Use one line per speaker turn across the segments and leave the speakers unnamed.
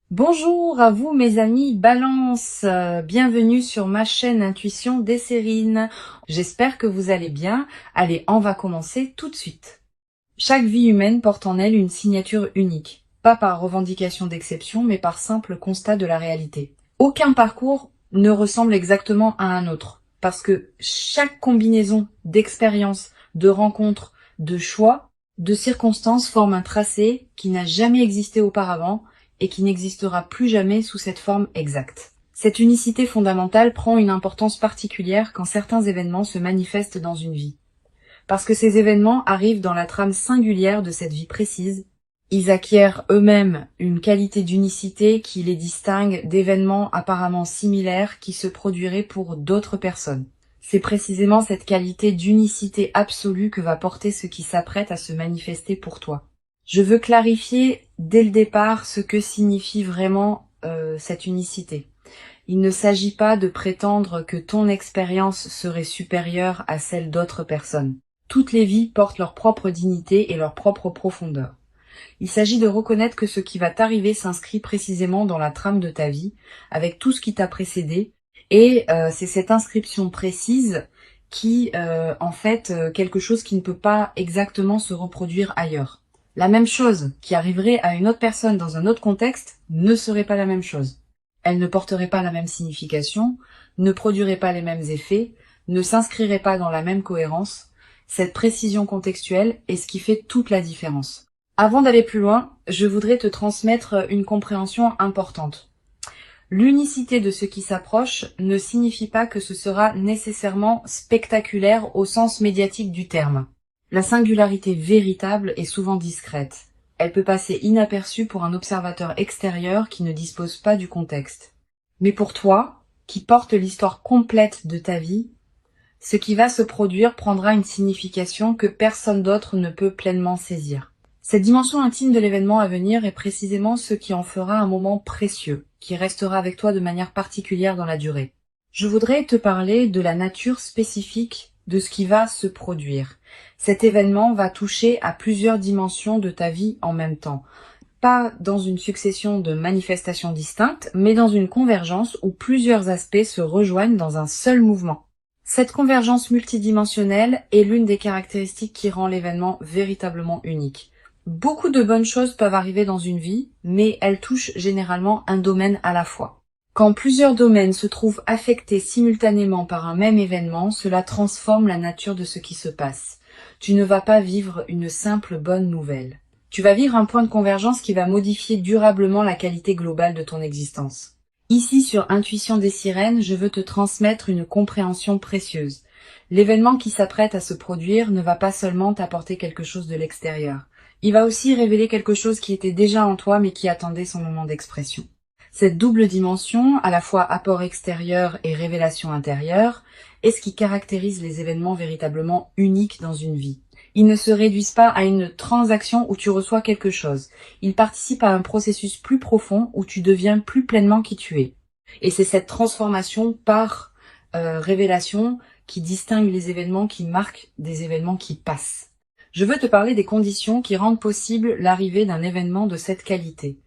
Bonjour à vous mes amis Balance, bienvenue sur ma chaîne Intuition Desserine. J'espère que vous allez bien. Allez, on va commencer tout de suite. Chaque vie humaine porte en elle une signature unique, pas par revendication d'exception, mais par simple constat de la réalité. Aucun parcours ne ressemble exactement à un autre, parce que chaque combinaison d'expériences, de rencontres, de choix, de circonstances forme un tracé qui n'a jamais existé auparavant et qui n'existera plus jamais sous cette forme exacte. Cette unicité fondamentale prend une importance particulière quand certains événements se manifestent dans une vie. Parce que ces événements arrivent dans la trame singulière de cette vie précise, ils acquièrent eux-mêmes une qualité d'unicité qui les distingue d'événements apparemment similaires qui se produiraient pour d'autres personnes. C'est précisément cette qualité d'unicité absolue que va porter ce qui s'apprête à se manifester pour toi. Je veux clarifier dès le départ ce que signifie vraiment cette unicité. Il ne s'agit pas de prétendre que ton expérience serait supérieure à celle d'autres personnes. Toutes les vies portent leur propre dignité et leur propre profondeur. Il s'agit de reconnaître que ce qui va t'arriver s'inscrit précisément dans la trame de ta vie, avec tout ce qui t'a précédé, et c'est cette inscription précise qui, quelque chose qui ne peut pas exactement se reproduire ailleurs. La même chose qui arriverait à une autre personne dans un autre contexte ne serait pas la même chose. Elle ne porterait pas la même signification, ne produirait pas les mêmes effets, ne s'inscrirait pas dans la même cohérence. Cette précision contextuelle est ce qui fait toute la différence. Avant d'aller plus loin, je voudrais te transmettre une compréhension importante. L'unicité de ce qui s'approche ne signifie pas que ce sera nécessairement spectaculaire au sens médiatique du terme. La singularité véritable est souvent discrète. Elle peut passer inaperçue pour un observateur extérieur qui ne dispose pas du contexte. Mais pour toi, qui porte l'histoire complète de ta vie, ce qui va se produire prendra une signification que personne d'autre ne peut pleinement saisir. Cette dimension intime de l'événement à venir est précisément ce qui en fera un moment précieux, qui restera avec toi de manière particulière dans la durée. Je voudrais te parler de la nature spécifique de ce qui va se produire. Cet événement va toucher à plusieurs dimensions de ta vie en même temps. Pas dans une succession de manifestations distinctes, mais dans une convergence où plusieurs aspects se rejoignent dans un seul mouvement. Cette convergence multidimensionnelle est l'une des caractéristiques qui rend l'événement véritablement unique. Beaucoup de bonnes choses peuvent arriver dans une vie, mais elles touchent généralement un domaine à la fois. Quand plusieurs domaines se trouvent affectés simultanément par un même événement, cela transforme la nature de ce qui se passe. Tu ne vas pas vivre une simple bonne nouvelle. Tu vas vivre un point de convergence qui va modifier durablement la qualité globale de ton existence. Ici, sur Intuition des Sirènes, je veux te transmettre une compréhension précieuse. L'événement qui s'apprête à se produire ne va pas seulement t'apporter quelque chose de l'extérieur. Il va aussi révéler quelque chose qui était déjà en toi mais qui attendait son moment d'expression. Cette double dimension, à la fois apport extérieur et révélation intérieure, est ce qui caractérise les événements véritablement uniques dans une vie. Ils ne se réduisent pas à une transaction où tu reçois quelque chose. Ils participent à un processus plus profond où tu deviens plus pleinement qui tu es. Et c'est cette transformation par révélation qui distingue les événements qui marquent des événements qui passent. Je veux te parler des conditions qui rendent possible l'arrivée d'un événement de cette qualité.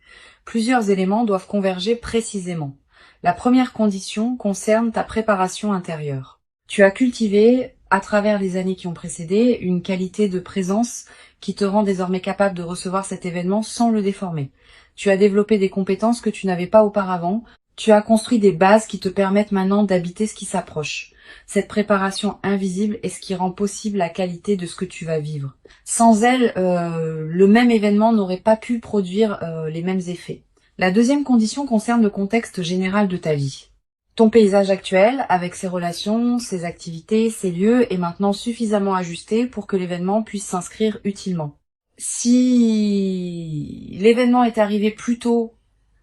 Plusieurs éléments doivent converger précisément. La première condition concerne ta préparation intérieure. Tu as cultivé, à travers les années qui ont précédé, une qualité de présence qui te rend désormais capable de recevoir cet événement sans le déformer. Tu as développé des compétences que tu n'avais pas auparavant. Tu as construit des bases qui te permettent maintenant d'habiter ce qui s'approche. Cette préparation invisible est ce qui rend possible la qualité de ce que tu vas vivre. Sans elle, le même événement n'aurait pas pu produire les mêmes effets. La deuxième condition concerne le contexte général de ta vie. Ton paysage actuel, avec ses relations, ses activités, ses lieux, est maintenant suffisamment ajusté pour que l'événement puisse s'inscrire utilement. Si l'événement est arrivé plus tôt,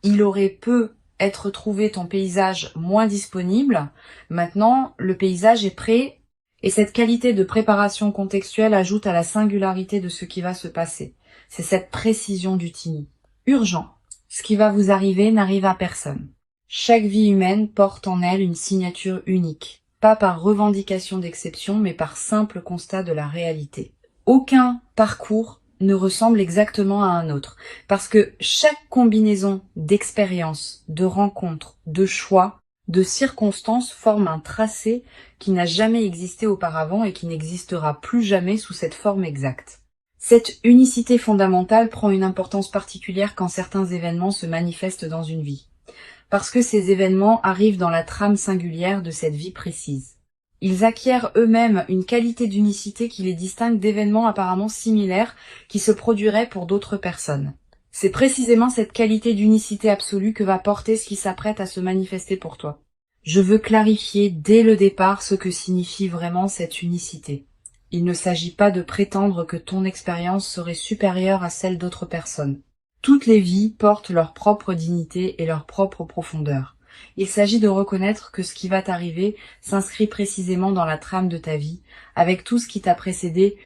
il aurait peu être trouvé ton paysage moins disponible. Maintenant, le paysage est prêt et cette qualité de préparation contextuelle ajoute à la singularité de ce qui va se passer. C'est cette précision du tini. Urgent. Ce qui va vous arriver n'arrive à personne. Chaque vie humaine porte en elle une signature unique, pas par revendication d'exception, mais par simple constat de la réalité. Aucun parcours ne ressemble exactement à un autre. Parce que chaque combinaison d'expériences, de rencontres, de choix, de circonstances forme un tracé qui n'a jamais existé auparavant et qui n'existera plus jamais sous cette forme exacte. Cette unicité fondamentale prend une importance particulière quand certains événements se manifestent dans une vie. Parce que ces événements arrivent dans la trame singulière de cette vie précise. Ils acquièrent eux-mêmes une qualité d'unicité qui les distingue d'événements apparemment similaires qui se produiraient pour d'autres personnes. C'est précisément cette qualité d'unicité absolue que va porter ce qui s'apprête à se manifester pour toi. Je veux clarifier dès le départ ce que signifie vraiment cette unicité. Il ne s'agit pas de prétendre que ton expérience serait supérieure à celle d'autres personnes. Toutes les vies portent leur propre dignité et leur propre profondeur. Il s'agit de reconnaître que ce qui va t'arriver s'inscrit précisément dans la trame de ta vie, avec tout ce qui t'a précédé,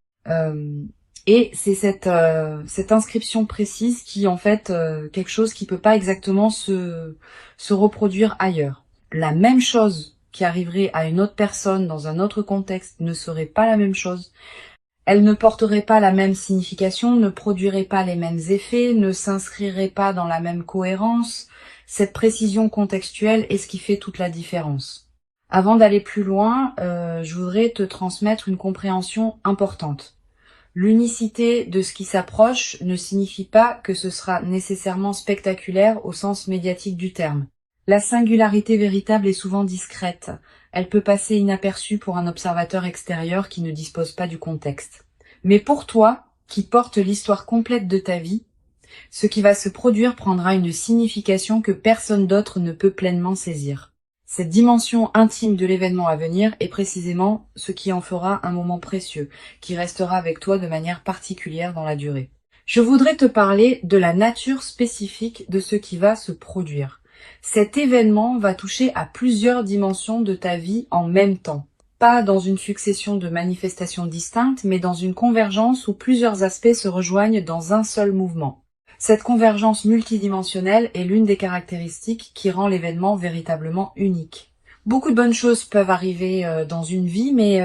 et c'est cette inscription précise qui en fait quelque chose qui peut pas exactement se reproduire ailleurs. La même chose qui arriverait à une autre personne dans un autre contexte ne serait pas la même chose. Elle ne porterait pas la même signification, ne produirait pas les mêmes effets, ne s'inscrirait pas dans la même cohérence. Cette précision contextuelle est ce qui fait toute la différence. Avant d'aller plus loin, je voudrais te transmettre une compréhension importante. L'unicité de ce qui s'approche ne signifie pas que ce sera nécessairement spectaculaire au sens médiatique du terme. La singularité véritable est souvent discrète. Elle peut passer inaperçue pour un observateur extérieur qui ne dispose pas du contexte. Mais pour toi, qui porte l'histoire complète de ta vie, ce qui va se produire prendra une signification que personne d'autre ne peut pleinement saisir. Cette dimension intime de l'événement à venir est précisément ce qui en fera un moment précieux, qui restera avec toi de manière particulière dans la durée. Je voudrais te parler de la nature spécifique de ce qui va se produire. Cet événement va toucher à plusieurs dimensions de ta vie en même temps. Pas dans une succession de manifestations distinctes, mais dans une convergence où plusieurs aspects se rejoignent dans un seul mouvement. Cette convergence multidimensionnelle est l'une des caractéristiques qui rend l'événement véritablement unique. Beaucoup de bonnes choses peuvent arriver dans une vie, mais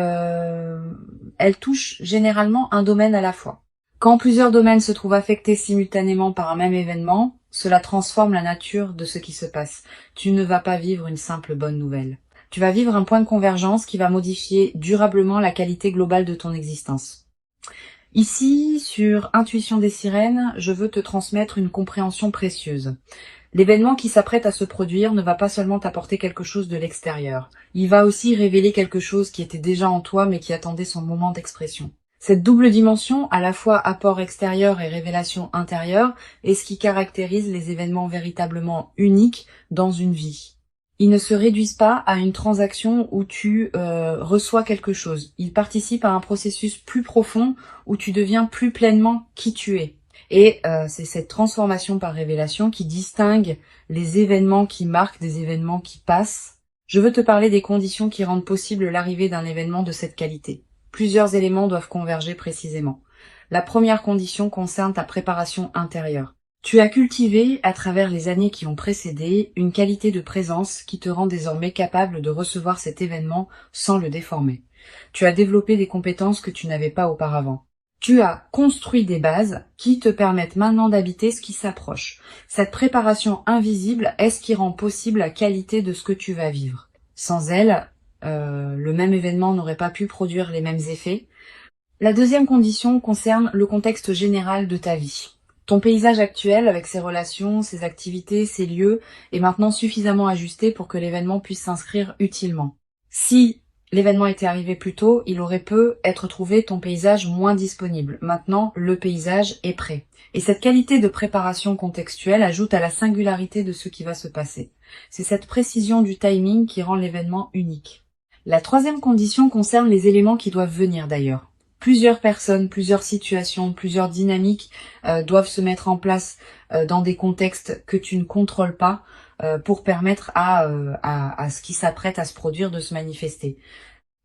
elles touchent généralement un domaine à la fois. Quand plusieurs domaines se trouvent affectés simultanément par un même événement, cela transforme la nature de ce qui se passe. Tu ne vas pas vivre une simple bonne nouvelle. Tu vas vivre un point de convergence qui va modifier durablement la qualité globale de ton existence. Ici, sur Intuition des sirènes, je veux te transmettre une compréhension précieuse. L'événement qui s'apprête à se produire ne va pas seulement t'apporter quelque chose de l'extérieur. Il va aussi révéler quelque chose qui était déjà en toi mais qui attendait son moment d'expression. Cette double dimension, à la fois apport extérieur et révélation intérieure, est ce qui caractérise les événements véritablement uniques dans une vie. Ils ne se réduisent pas à une transaction où tu reçois quelque chose. Ils participent à un processus plus profond où tu deviens plus pleinement qui tu es. Et c'est cette transformation par révélation qui distingue les événements qui marquent des événements qui passent. Je veux te parler des conditions qui rendent possible l'arrivée d'un événement de cette qualité. Plusieurs éléments doivent converger précisément. La première condition concerne ta préparation intérieure. Tu as cultivé, à travers les années qui ont précédé, une qualité de présence qui te rend désormais capable de recevoir cet événement sans le déformer. Tu as développé des compétences que tu n'avais pas auparavant. Tu as construit des bases qui te permettent maintenant d'habiter ce qui s'approche. Cette préparation invisible est ce qui rend possible la qualité de ce que tu vas vivre. Sans elle, le même événement n'aurait pas pu produire les mêmes effets. La deuxième condition concerne le contexte général de ta vie. Ton paysage actuel, avec ses relations, ses activités, ses lieux, est maintenant suffisamment ajusté pour que l'événement puisse s'inscrire utilement. Si l'événement était arrivé plus tôt, il aurait pu être trouvé ton paysage moins disponible. Maintenant, le paysage est prêt. Et cette qualité de préparation contextuelle ajoute à la singularité de ce qui va se passer. C'est cette précision du timing qui rend l'événement unique. La troisième condition concerne les éléments qui doivent venir d'ailleurs. Plusieurs personnes, plusieurs situations, plusieurs dynamiques doivent se mettre en place dans des contextes que tu ne contrôles pas pour permettre à ce qui s'apprête à se produire de se manifester.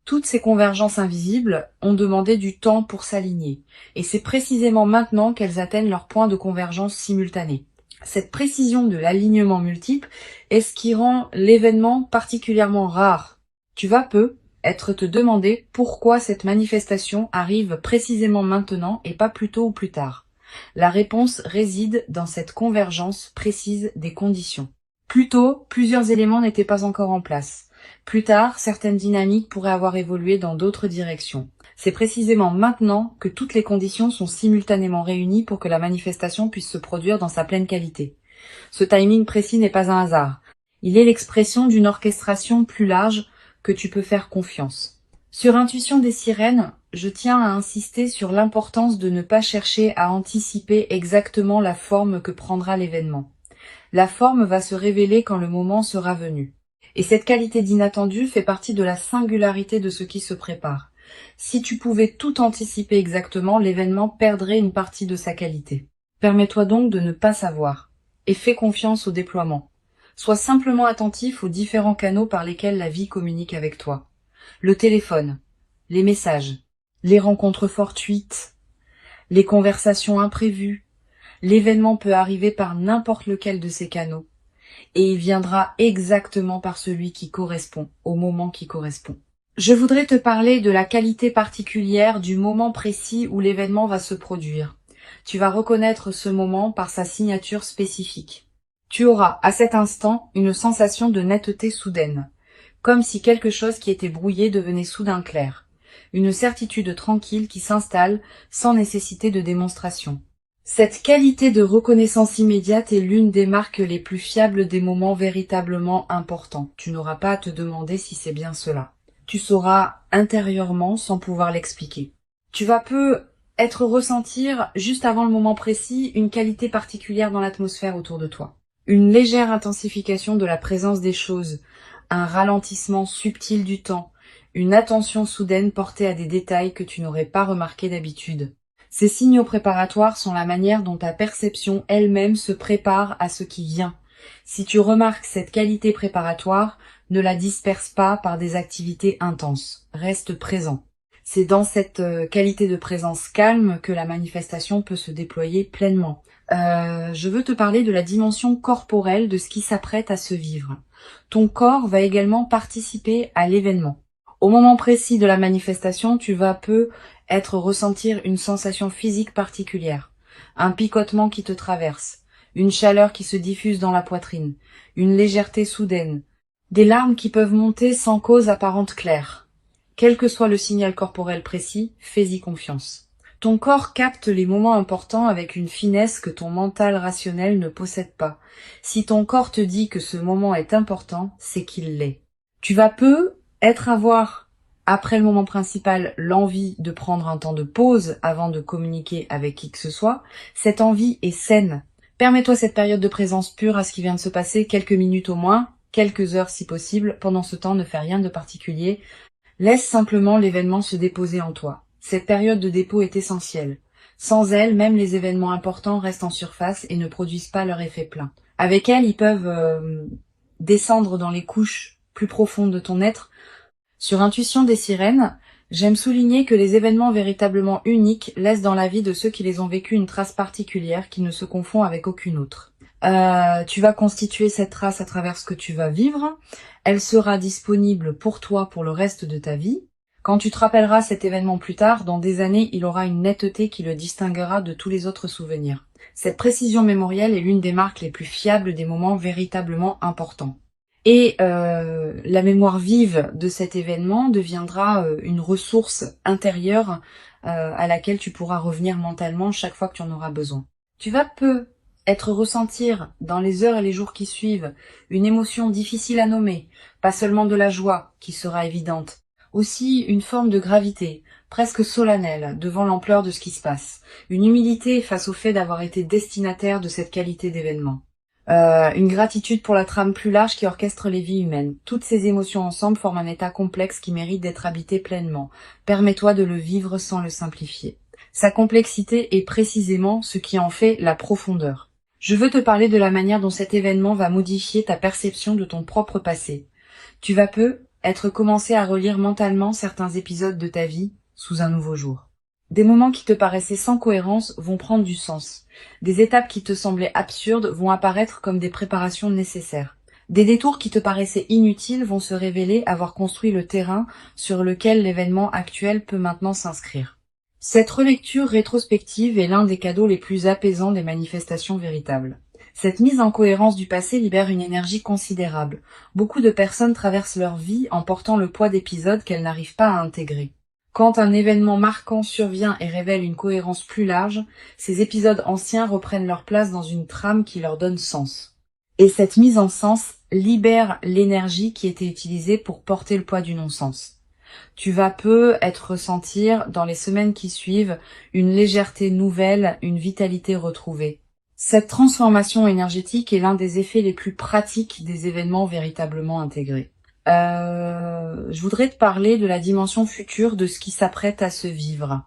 Toutes ces convergences invisibles ont demandé du temps pour s'aligner. Et c'est précisément maintenant qu'elles atteignent leur point de convergence simultané. Cette précision de l'alignement multiple est ce qui rend l'événement particulièrement rare. Tu vas être te demander pourquoi cette manifestation arrive précisément maintenant et pas plus tôt ou plus tard. La réponse réside dans cette convergence précise des conditions. Plus tôt, plusieurs éléments n'étaient pas encore en place. Plus tard, certaines dynamiques pourraient avoir évolué dans d'autres directions. C'est précisément maintenant que toutes les conditions sont simultanément réunies pour que la manifestation puisse se produire dans sa pleine qualité. Ce timing précis n'est pas un hasard. Il est l'expression d'une orchestration plus large que tu peux faire confiance. Sur Intuition des sirènes, je tiens à insister sur l'importance de ne pas chercher à anticiper exactement la forme que prendra l'événement. La forme va se révéler quand le moment sera venu. Et cette qualité d'inattendu fait partie de la singularité de ce qui se prépare. Si tu pouvais tout anticiper exactement, l'événement perdrait une partie de sa qualité. Permets-toi donc de ne pas savoir. Et fais confiance au déploiement. Sois simplement attentif aux différents canaux par lesquels la vie communique avec toi. Le téléphone, les messages, les rencontres fortuites, les conversations imprévues. L'événement peut arriver par n'importe lequel de ces canaux. Et il viendra exactement par celui qui correspond, au moment qui correspond. Je voudrais te parler de la qualité particulière du moment précis où l'événement va se produire. Tu vas reconnaître ce moment par sa signature spécifique. Tu auras, à cet instant, une sensation de netteté soudaine, comme si quelque chose qui était brouillé devenait soudain clair. Une certitude tranquille qui s'installe sans nécessité de démonstration. Cette qualité de reconnaissance immédiate est l'une des marques les plus fiables des moments véritablement importants. Tu n'auras pas à te demander si c'est bien cela. Tu sauras intérieurement sans pouvoir l'expliquer. Tu vas ressentir, juste avant le moment précis, une qualité particulière dans l'atmosphère autour de toi. Une légère intensification de la présence des choses, un ralentissement subtil du temps, une attention soudaine portée à des détails que tu n'aurais pas remarqués d'habitude. Ces signaux préparatoires sont la manière dont ta perception elle-même se prépare à ce qui vient. Si tu remarques cette qualité préparatoire, ne la disperse pas par des activités intenses. Reste présent. C'est dans cette qualité de présence calme que la manifestation peut se déployer pleinement. Je veux te parler de la dimension corporelle de ce qui s'apprête à se vivre. Ton corps va également participer à l'événement. Au moment précis de la manifestation, tu vas ressentir une sensation physique particulière, un picotement qui te traverse, une chaleur qui se diffuse dans la poitrine, une légèreté soudaine, des larmes qui peuvent monter sans cause apparente claire. Quel que soit le signal corporel précis, fais-y confiance. Ton corps capte les moments importants avec une finesse que ton mental rationnel ne possède pas. Si ton corps te dit que ce moment est important, c'est qu'il l'est. Tu vas avoir, après le moment principal, l'envie de prendre un temps de pause avant de communiquer avec qui que ce soit. Cette envie est saine. Permets-toi cette période de présence pure à ce qui vient de se passer, quelques minutes au moins, quelques heures si possible. Pendant ce temps, ne fais rien de particulier. Laisse simplement l'événement se déposer en toi. Cette période de dépôt est essentielle. Sans elle, même les événements importants restent en surface et ne produisent pas leur effet plein. Avec elle, ils peuvent descendre dans les couches plus profondes de ton être. Sur Intuition des sirènes, j'aime souligner que les événements véritablement uniques laissent dans la vie de ceux qui les ont vécus une trace particulière qui ne se confond avec aucune autre. Tu vas constituer cette trace à travers ce que tu vas vivre. Elle sera disponible pour toi pour le reste de ta vie. Quand tu te rappelleras cet événement plus tard, dans des années, il aura une netteté qui le distinguera de tous les autres souvenirs. Cette précision mémorielle est l'une des marques les plus fiables des moments véritablement importants. Et la mémoire vive de cet événement deviendra une ressource intérieure à laquelle tu pourras revenir mentalement chaque fois que tu en auras besoin. Tu vas ressentir dans les heures et les jours qui suivent une émotion difficile à nommer, pas seulement de la joie qui sera évidente, aussi une forme de gravité, presque solennelle, devant l'ampleur de ce qui se passe, une humilité face au fait d'avoir été destinataire de cette qualité d'événement. Une gratitude pour la trame plus large qui orchestre les vies humaines. Toutes ces émotions ensemble forment un état complexe qui mérite d'être habité pleinement. Permets-toi de le vivre sans le simplifier. Sa complexité est précisément ce qui en fait la profondeur. Je veux te parler de la manière dont cet événement va modifier ta perception de ton propre passé. Tu vas commencé à relire mentalement certains épisodes de ta vie sous un nouveau jour. Des moments qui te paraissaient sans cohérence vont prendre du sens. Des étapes qui te semblaient absurdes vont apparaître comme des préparations nécessaires. Des détours qui te paraissaient inutiles vont se révéler avoir construit le terrain sur lequel l'événement actuel peut maintenant s'inscrire. Cette relecture rétrospective est l'un des cadeaux les plus apaisants des manifestations véritables. Cette mise en cohérence du passé libère une énergie considérable. Beaucoup de personnes traversent leur vie en portant le poids d'épisodes qu'elles n'arrivent pas à intégrer. Quand un événement marquant survient et révèle une cohérence plus large, ces épisodes anciens reprennent leur place dans une trame qui leur donne sens. Et cette mise en sens libère l'énergie qui était utilisée pour porter le poids du non-sens. Tu vas peu être ressentir dans les semaines qui suivent une légèreté nouvelle, une vitalité retrouvée. Cette transformation énergétique est l'un des effets les plus pratiques des événements véritablement intégrés. Je voudrais te parler de la dimension future de ce qui s'apprête à se vivre.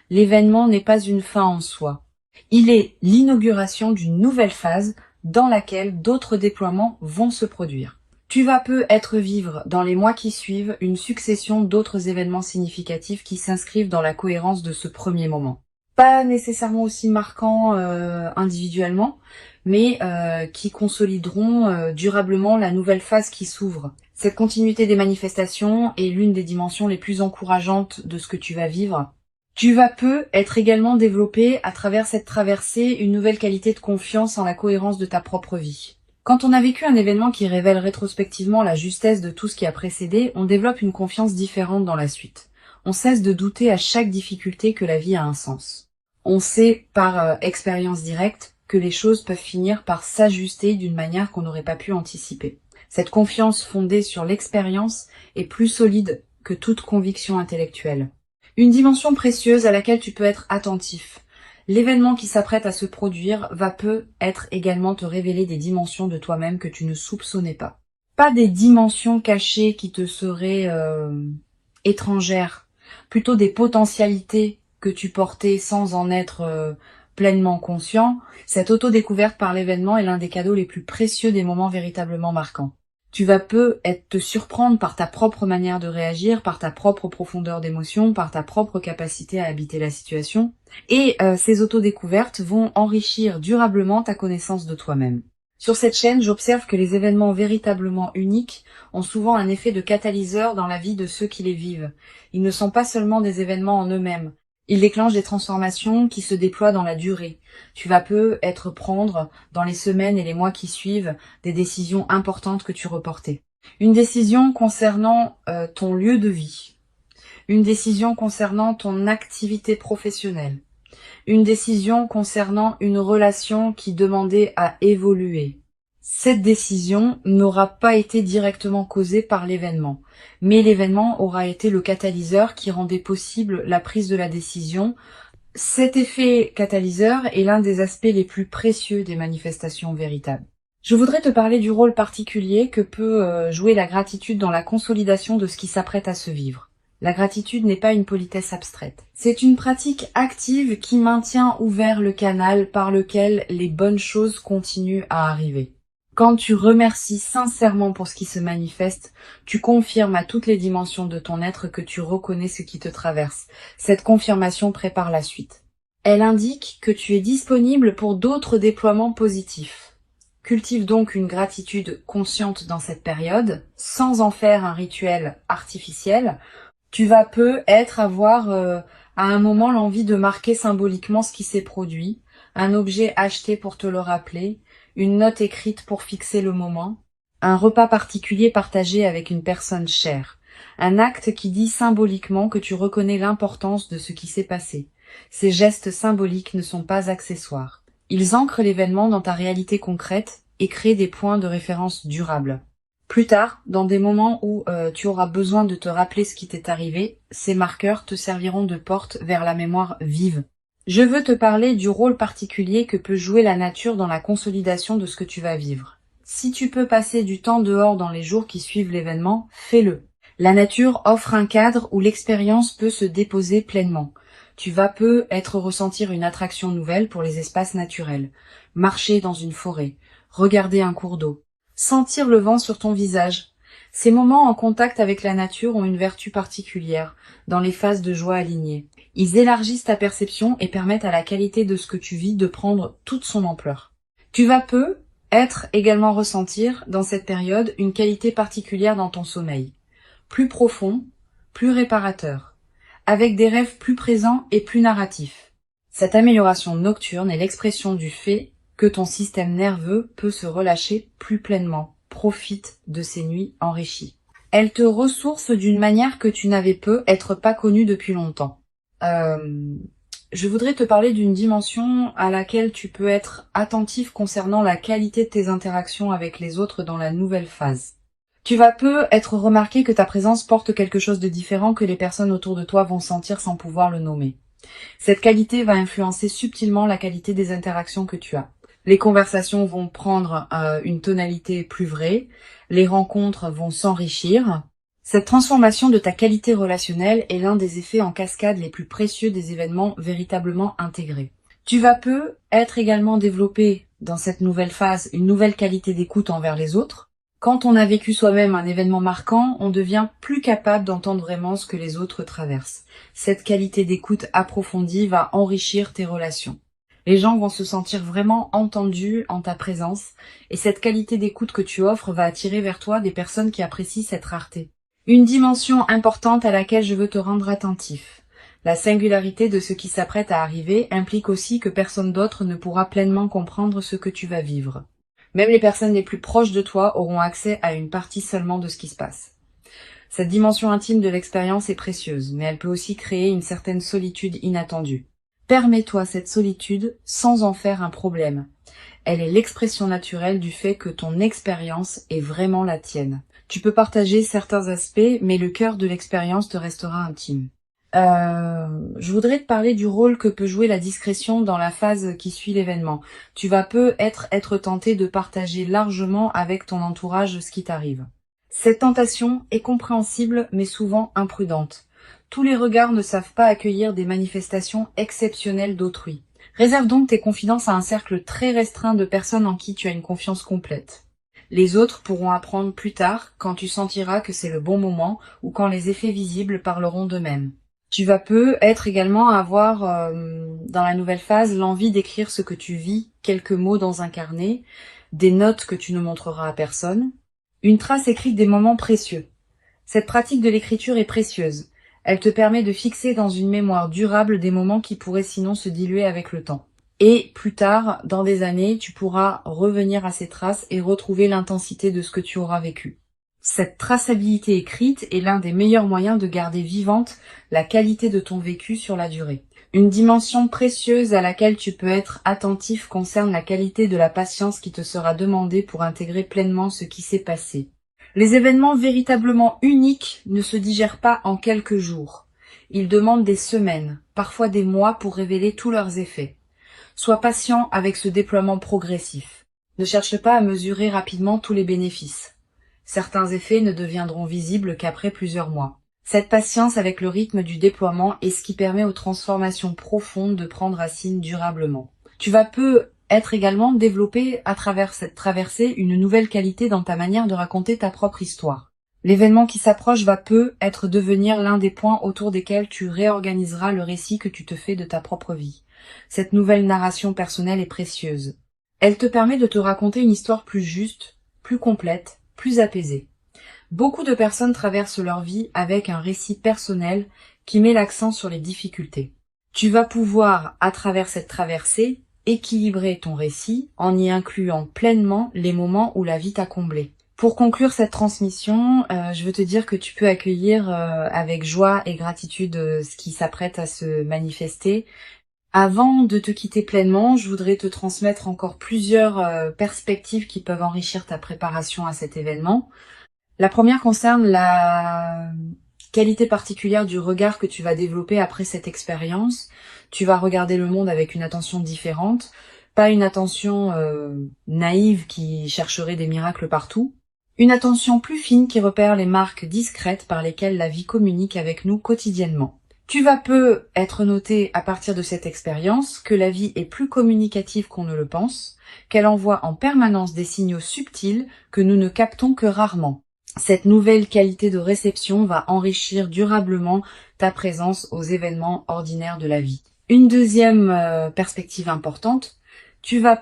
L'événement n'est pas une fin en soi. Il est l'inauguration d'une nouvelle phase dans laquelle d'autres déploiements vont se produire. Tu vas peu être vivre dans les mois qui suivent une succession d'autres événements significatifs qui s'inscrivent dans la cohérence de ce premier moment. Pas nécessairement aussi marquants individuellement, mais qui consolideront durablement la nouvelle phase qui s'ouvre. Cette continuité des manifestations est l'une des dimensions les plus encourageantes de ce que tu vas vivre. Tu vas peu être également développé à travers cette traversée une nouvelle qualité de confiance en la cohérence de ta propre vie. Quand on a vécu un événement qui révèle rétrospectivement la justesse de tout ce qui a précédé, on développe une confiance différente dans la suite. On cesse de douter à chaque difficulté que la vie a un sens. On sait par expérience directe que les choses peuvent finir par s'ajuster d'une manière qu'on n'aurait pas pu anticiper. Cette confiance fondée sur l'expérience est plus solide que toute conviction intellectuelle. Une dimension précieuse à laquelle tu peux être attentif. L'événement qui s'apprête à se produire va peut-être également te révéler des dimensions de toi-même que tu ne soupçonnais pas. Pas des dimensions cachées qui te seraient étrangères, plutôt des potentialités que tu portais sans en être pleinement conscient. Cette auto-découverte par l'événement est l'un des cadeaux les plus précieux des moments véritablement marquants. Tu vas peut-être te surprendre par ta propre manière de réagir, par ta propre profondeur d'émotion, par ta propre capacité à habiter la situation. Et ces autodécouvertes vont enrichir durablement ta connaissance de toi-même. Sur cette chaîne, j'observe que les événements véritablement uniques ont souvent un effet de catalyseur dans la vie de ceux qui les vivent. Ils ne sont pas seulement des événements en eux-mêmes. Ils déclenchent des transformations qui se déploient dans la durée. Tu vas peut-être prendre, dans les semaines et les mois qui suivent, des décisions importantes que tu reportais. Une décision concernant ton lieu de vie. Une décision concernant ton activité professionnelle. Une décision concernant une relation qui demandait à évoluer. Cette décision n'aura pas été directement causée par l'événement, mais l'événement aura été le catalyseur qui rendait possible la prise de la décision. Cet effet catalyseur est l'un des aspects les plus précieux des manifestations véritables. Je voudrais te parler du rôle particulier que peut jouer la gratitude dans la consolidation de ce qui s'apprête à se vivre. La gratitude n'est pas une politesse abstraite. C'est une pratique active qui maintient ouvert le canal par lequel les bonnes choses continuent à arriver. Quand tu remercies sincèrement pour ce qui se manifeste, tu confirmes à toutes les dimensions de ton être que tu reconnais ce qui te traverse. Cette confirmation prépare la suite. Elle indique que tu es disponible pour d'autres déploiements positifs. Cultive donc une gratitude consciente dans cette période, sans en faire un rituel artificiel. Tu vas peut-être avoir à un moment l'envie de marquer symboliquement ce qui s'est produit, un objet acheté pour te le rappeler, une note écrite pour fixer le moment, un repas particulier partagé avec une personne chère, un acte qui dit symboliquement que tu reconnais l'importance de ce qui s'est passé. Ces gestes symboliques ne sont pas accessoires. Ils ancrent l'événement dans ta réalité concrète et créent des points de référence durables. Plus tard, dans des moments où tu auras besoin de te rappeler ce qui t'est arrivé, ces marqueurs te serviront de porte vers la mémoire vive. Je veux te parler du rôle particulier que peut jouer la nature dans la consolidation de ce que tu vas vivre. Si tu peux passer du temps dehors dans les jours qui suivent l'événement, fais-le. La nature offre un cadre où l'expérience peut se déposer pleinement. Tu vas peut-être ressentir une attraction nouvelle pour les espaces naturels. Marcher dans une forêt, regarder un cours d'eau, sentir le vent sur ton visage. Ces moments en contact avec la nature ont une vertu particulière, dans les phases de joie alignées. Ils élargissent ta perception et permettent à la qualité de ce que tu vis de prendre toute son ampleur. Tu vas peut-être également ressentir, dans cette période, une qualité particulière dans ton sommeil. Plus profond, plus réparateur. avec des rêves plus présents et plus narratifs. Cette amélioration nocturne est l'expression du fait que ton système nerveux peut se relâcher plus pleinement. Profite de ces nuits enrichies. Elle te ressource d'une manière que tu n'avais peut-être pas connue depuis longtemps. Je voudrais te parler d'une dimension à laquelle tu peux être attentif concernant la qualité de tes interactions avec les autres dans la nouvelle phase. Tu vas être remarqué que ta présence porte quelque chose de différent que les personnes autour de toi vont sentir sans pouvoir le nommer. Cette qualité va influencer subtilement la qualité des interactions que tu as. Les conversations vont prendre une tonalité plus vraie, les rencontres vont s'enrichir. Cette transformation de ta qualité relationnelle est l'un des effets en cascade les plus précieux des événements véritablement intégrés. Tu vas être également développé dans cette nouvelle phase une nouvelle qualité d'écoute envers les autres. Quand on a vécu soi-même un événement marquant, on devient plus capable d'entendre vraiment ce que les autres traversent. Cette qualité d'écoute approfondie va enrichir tes relations. Les gens vont se sentir vraiment entendus en ta présence, et cette qualité d'écoute que tu offres va attirer vers toi des personnes qui apprécient cette rareté. Une dimension importante à laquelle je veux te rendre attentif. La singularité de ce qui s'apprête à arriver implique aussi que personne d'autre ne pourra pleinement comprendre ce que tu vas vivre. Même les personnes les plus proches de toi auront accès à une partie seulement de ce qui se passe. Cette dimension intime de l'expérience est précieuse, mais elle peut aussi créer une certaine solitude inattendue. Permets-toi cette solitude sans en faire un problème. Elle est l'expression naturelle du fait que ton expérience est vraiment la tienne. Tu peux partager certains aspects, mais le cœur de l'expérience te restera intime. Je voudrais te parler du rôle que peut jouer la discrétion dans la phase qui suit l'événement. Tu vas être tenté de partager largement avec ton entourage ce qui t'arrive. Cette tentation est compréhensible mais souvent imprudente. Tous les regards ne savent pas accueillir des manifestations exceptionnelles d'autrui. Réserve donc tes confidences à un cercle très restreint de personnes en qui tu as une confiance complète. Les autres pourront apprendre plus tard quand tu sentiras que c'est le bon moment ou quand les effets visibles parleront d'eux-mêmes. Tu vas être également avoir dans la nouvelle phase l'envie d'écrire ce que tu vis, quelques mots dans un carnet, des notes que tu ne montreras à personne, une trace écrite des moments précieux. Cette pratique de l'écriture est précieuse. Elle te permet de fixer dans une mémoire durable des moments qui pourraient sinon se diluer avec le temps. Et plus tard, dans des années, tu pourras revenir à ces traces et retrouver l'intensité de ce que tu auras vécu. Cette traçabilité écrite est l'un des meilleurs moyens de garder vivante la qualité de ton vécu sur la durée. Une dimension précieuse à laquelle tu peux être attentif concerne la qualité de la patience qui te sera demandée pour intégrer pleinement ce qui s'est passé. Les événements véritablement uniques ne se digèrent pas en quelques jours. Ils demandent des semaines, parfois des mois pour révéler tous leurs effets. Sois patient avec ce déploiement progressif. Ne cherche pas à mesurer rapidement tous les bénéfices. Certains effets ne deviendront visibles qu'après plusieurs mois. Cette patience avec le rythme du déploiement est ce qui permet aux transformations profondes de prendre racine durablement. Tu vas être également développé à travers cette traversée une nouvelle qualité dans ta manière de raconter ta propre histoire. L'événement qui s'approche va être devenir l'un des points autour desquels tu réorganiseras le récit que tu te fais de ta propre vie. Cette nouvelle narration personnelle est précieuse. Elle te permet de te raconter une histoire plus juste, plus complète, plus apaisée. Beaucoup de personnes traversent leur vie avec un récit personnel qui met l'accent sur les difficultés. Tu vas pouvoir, à travers cette traversée, équilibrer ton récit en y incluant pleinement les moments où la vie t'a comblé. Pour conclure cette transmission, je veux te dire que tu peux accueillir avec joie et gratitude ce qui s'apprête à se manifester. Avant de te quitter pleinement, je voudrais te transmettre encore plusieurs perspectives qui peuvent enrichir ta préparation à cet événement. La première concerne la qualité particulière du regard que tu vas développer après cette expérience. Tu vas regarder le monde avec une attention différente, pas une attention naïve qui chercherait des miracles partout, une attention plus fine qui repère les marques discrètes par lesquelles la vie communique avec nous quotidiennement. Tu vas être noté à partir de cette expérience que la vie est plus communicative qu'on ne le pense, qu'elle envoie en permanence des signaux subtils que nous ne captons que rarement. Cette nouvelle qualité de réception va enrichir durablement ta présence aux événements ordinaires de la vie. Une deuxième perspective importante, tu vas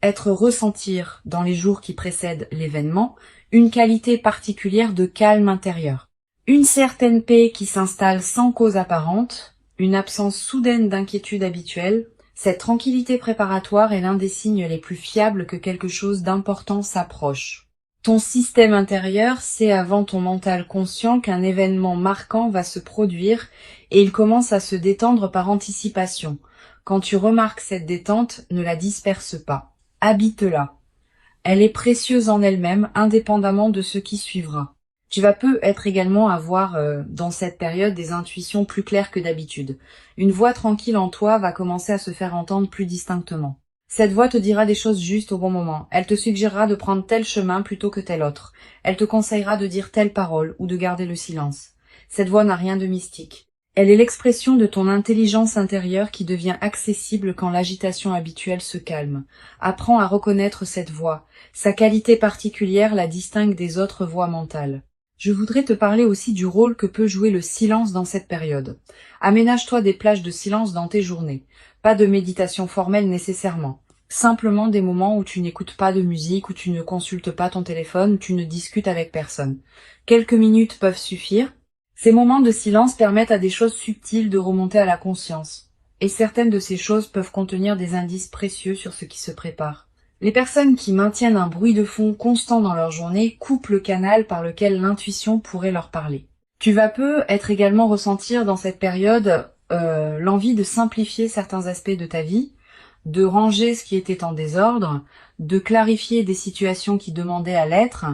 être ressentir dans les jours qui précèdent l'événement une qualité particulière de calme intérieur. Une certaine paix qui s'installe sans cause apparente, une absence soudaine d'inquiétude habituelle. Cette tranquillité préparatoire est l'un des signes les plus fiables que quelque chose d'important s'approche. Ton système intérieur sait avant ton mental conscient qu'un événement marquant va se produire et il commence à se détendre par anticipation. Quand tu remarques cette détente, ne la disperse pas. Habite-la. Elle est précieuse en elle-même, indépendamment de ce qui suivra. Tu vas peut-être également avoir dans cette période des intuitions plus claires que d'habitude. Une voix tranquille en toi va commencer à se faire entendre plus distinctement. Cette voix te dira des choses justes au bon moment. Elle te suggérera de prendre tel chemin plutôt que tel autre. Elle te conseillera de dire telle parole ou de garder le silence. Cette voix n'a rien de mystique. Elle est l'expression de ton intelligence intérieure qui devient accessible quand l'agitation habituelle se calme. Apprends à reconnaître cette voix. Sa qualité particulière la distingue des autres voix mentales. Je voudrais te parler aussi du rôle que peut jouer le silence dans cette période. Aménage-toi des plages de silence dans tes journées. Pas de méditation formelle nécessairement. Simplement des moments où tu n'écoutes pas de musique, où tu ne consultes pas ton téléphone, où tu ne discutes avec personne. Quelques minutes peuvent suffire. Ces moments de silence permettent à des choses subtiles de remonter à la conscience. Et certaines de ces choses peuvent contenir des indices précieux sur ce qui se prépare. Les personnes qui maintiennent un bruit de fond constant dans leur journée coupent le canal par lequel l'intuition pourrait leur parler. Tu vas peut-être également ressentir dans cette période l'envie de simplifier certains aspects de ta vie, de ranger ce qui était en désordre, de clarifier des situations qui demandaient à l'être,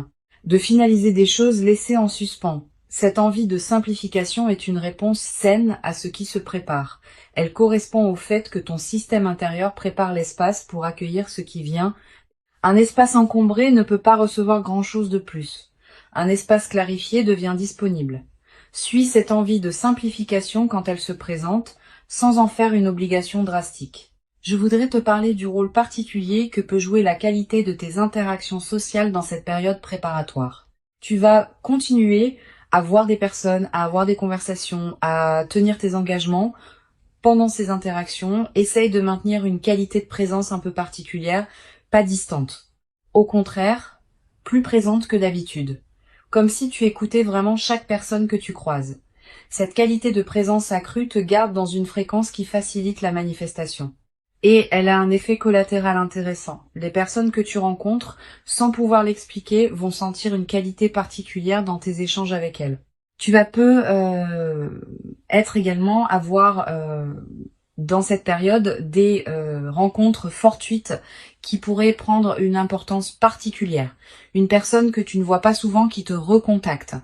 de finaliser des choses laissées en suspens. Cette envie de simplification est une réponse saine à ce qui se prépare. Elle correspond au fait que ton système intérieur prépare l'espace pour accueillir ce qui vient. Un espace encombré ne peut pas recevoir grand-chose de plus. Un espace clarifié devient disponible. Suis cette envie de simplification quand elle se présente, sans en faire une obligation drastique. Je voudrais te parler du rôle particulier que peut jouer la qualité de tes interactions sociales dans cette période préparatoire. Tu vas continuer à voir des personnes, à avoir des conversations, à tenir tes engagements. Pendant ces interactions, essaye de maintenir une qualité de présence un peu particulière, pas distante. Au contraire, plus présente que d'habitude. Comme si tu écoutais vraiment chaque personne que tu croises. Cette qualité de présence accrue te garde dans une fréquence qui facilite la manifestation. Et elle a un effet collatéral intéressant. Les personnes que tu rencontres, sans pouvoir l'expliquer, vont sentir une qualité particulière dans tes échanges avec elles. Tu vas être également avoir dans cette période des rencontres fortuites qui pourraient prendre une importance particulière. Une personne que tu ne vois pas souvent qui te recontacte.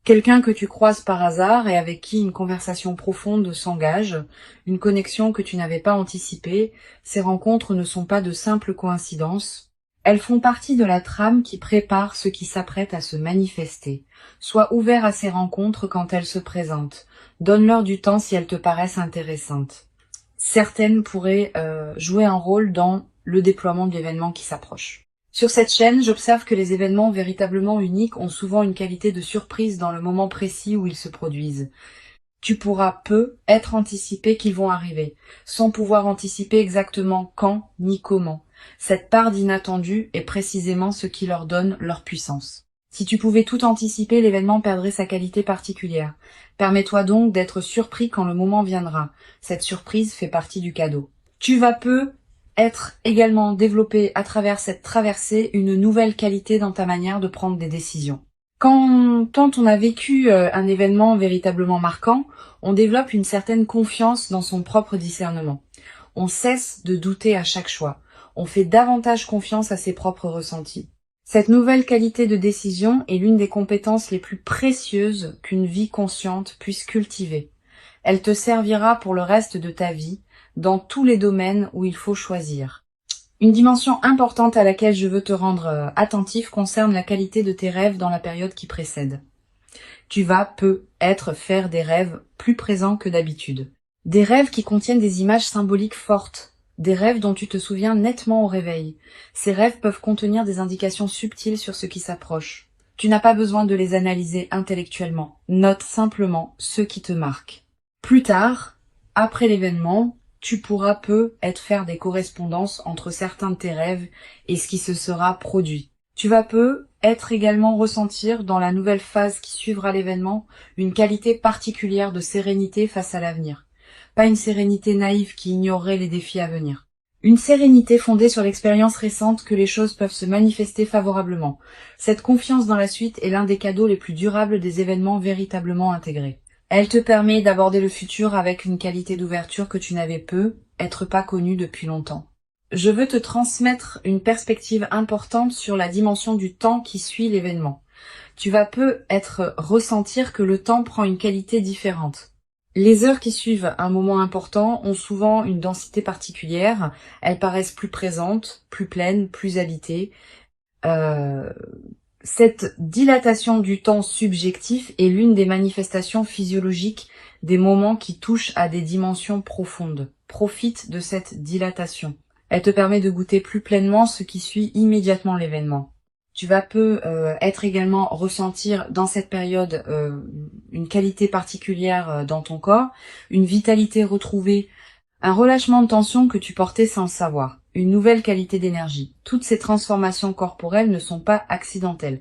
Quelqu'un que tu croises par hasard et avec qui une conversation profonde s'engage, une connexion que tu n'avais pas anticipée. Ces rencontres ne sont pas de simples coïncidences. Elles font partie de la trame qui prépare ce qui s'apprête à se manifester. Sois ouvert à ces rencontres quand elles se présentent. Donne-leur du temps si elles te paraissent intéressantes. Certaines pourraient jouer un rôle dans le déploiement de l'événement qui s'approche. Sur cette chaîne, j'observe que les événements véritablement uniques ont souvent une qualité de surprise dans le moment précis où ils se produisent. Tu pourras être anticipé qu'ils vont arriver, sans pouvoir anticiper exactement quand ni comment. Cette part d'inattendu est précisément ce qui leur donne leur puissance. Si tu pouvais tout anticiper, l'événement perdrait sa qualité particulière. Permets-toi donc d'être surpris quand le moment viendra. Cette surprise fait partie du cadeau. Tu vas être également développé à travers cette traversée une nouvelle qualité dans ta manière de prendre des décisions. Quand on a vécu un événement véritablement marquant, on développe une certaine confiance dans son propre discernement. On cesse de douter à chaque choix. On fait davantage confiance à ses propres ressentis. Cette nouvelle qualité de décision est l'une des compétences les plus précieuses qu'une vie consciente puisse cultiver. Elle te servira pour le reste de ta vie, dans tous les domaines où il faut choisir. Une dimension importante à laquelle je veux te rendre attentif concerne la qualité de tes rêves dans la période qui précède. Tu vas peut-être faire des rêves plus présents que d'habitude. Des rêves qui contiennent des images symboliques fortes. Des rêves dont tu te souviens nettement au réveil. Ces rêves peuvent contenir des indications subtiles sur ce qui s'approche. Tu n'as pas besoin de les analyser intellectuellement. Note simplement ce qui te marque. Plus tard, après l'événement, tu pourras peut-être faire des correspondances entre certains de tes rêves et ce qui se sera produit. Tu vas être également ressentir dans la nouvelle phase qui suivra l'événement une qualité particulière de sérénité face à l'avenir. Pas une sérénité naïve qui ignorerait les défis à venir. Une sérénité fondée sur l'expérience récente que les choses peuvent se manifester favorablement. Cette confiance dans la suite est l'un des cadeaux les plus durables des événements véritablement intégrés. Elle te permet d'aborder le futur avec une qualité d'ouverture que tu n'avais être pas connu depuis longtemps. Je veux te transmettre une perspective importante sur la dimension du temps qui suit l'événement. Tu vas ressentir que le temps prend une qualité différente. Les heures qui suivent un moment important ont souvent une densité particulière, elles paraissent plus présentes, plus pleines, plus habitées. Cette dilatation du temps subjectif est l'une des manifestations physiologiques des moments qui touchent à des dimensions profondes. Profite de cette dilatation. Elle te permet de goûter plus pleinement ce qui suit immédiatement l'événement. Tu vas être également ressentir dans cette période une qualité particulière dans ton corps, une vitalité retrouvée, un relâchement de tension que tu portais sans le savoir, une nouvelle qualité d'énergie. Toutes ces transformations corporelles ne sont pas accidentelles.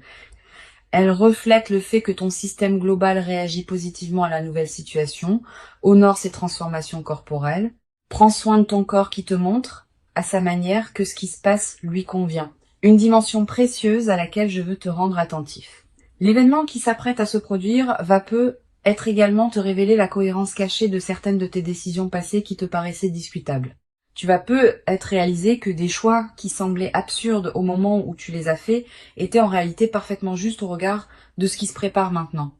Elles reflètent le fait que ton système global réagit positivement à la nouvelle situation, honore ces transformations corporelles, prends soin de ton corps qui te montre, à sa manière, que ce qui se passe lui convient. Une dimension précieuse à laquelle je veux te rendre attentif. L'événement qui s'apprête à se produire être également te révéler la cohérence cachée de certaines de tes décisions passées qui te paraissaient discutables. Tu vas être réalisé que des choix qui semblaient absurdes au moment où tu les as faits étaient en réalité parfaitement justes au regard de ce qui se prépare maintenant.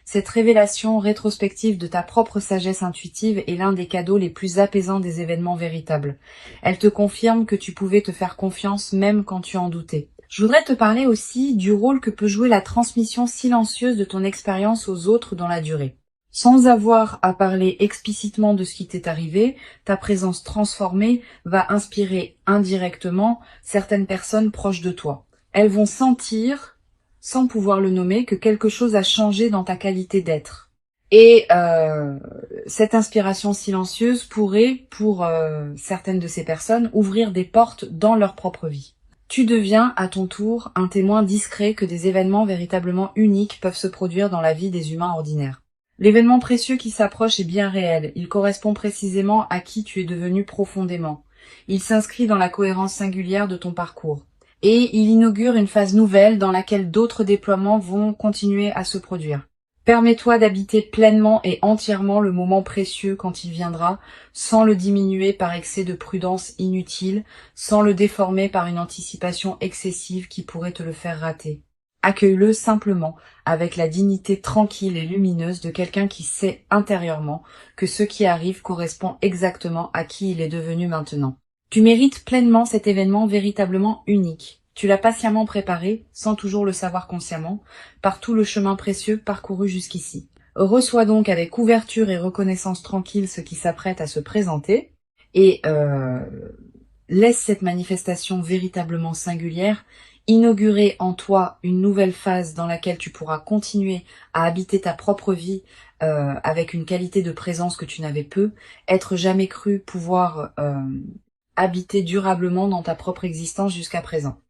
Cette révélation rétrospective de ta propre sagesse intuitive est l'un des cadeaux les plus apaisants des événements véritables. Elle te confirme que tu pouvais te faire confiance même quand tu en doutais. Je voudrais te parler aussi du rôle que peut jouer la transmission silencieuse de ton expérience aux autres dans la durée. Sans avoir à parler explicitement de ce qui t'est arrivé, ta présence transformée va inspirer indirectement certaines personnes proches de toi. Elles vont sentir, sans pouvoir le nommer, que quelque chose a changé dans ta qualité d'être. Et cette inspiration silencieuse pourrait, pour certaines de ces personnes, ouvrir des portes dans leur propre vie. Tu deviens, à ton tour, un témoin discret que des événements véritablement uniques peuvent se produire dans la vie des humains ordinaires. L'événement précieux qui s'approche est bien réel, il correspond précisément à qui tu es devenu profondément. Il s'inscrit dans la cohérence singulière de ton parcours. Et il inaugure une phase nouvelle dans laquelle d'autres déploiements vont continuer à se produire. Permets-toi d'habiter pleinement et entièrement le moment précieux quand il viendra, sans le diminuer par excès de prudence inutile, sans le déformer par une anticipation excessive qui pourrait te le faire rater. Accueille-le simplement, avec la dignité tranquille et lumineuse de quelqu'un qui sait intérieurement que ce qui arrive correspond exactement à qui il est devenu maintenant. Tu mérites pleinement cet événement véritablement unique. Tu l'as patiemment préparé, sans toujours le savoir consciemment, par tout le chemin précieux parcouru jusqu'ici. Reçois donc avec ouverture et reconnaissance tranquille ce qui s'apprête à se présenter, et laisse cette manifestation véritablement singulière inaugurer en toi une nouvelle phase dans laquelle tu pourras continuer à habiter ta propre vie avec une qualité de présence que tu n'avais être jamais cru pouvoir habiter durablement dans ta propre existence jusqu'à présent.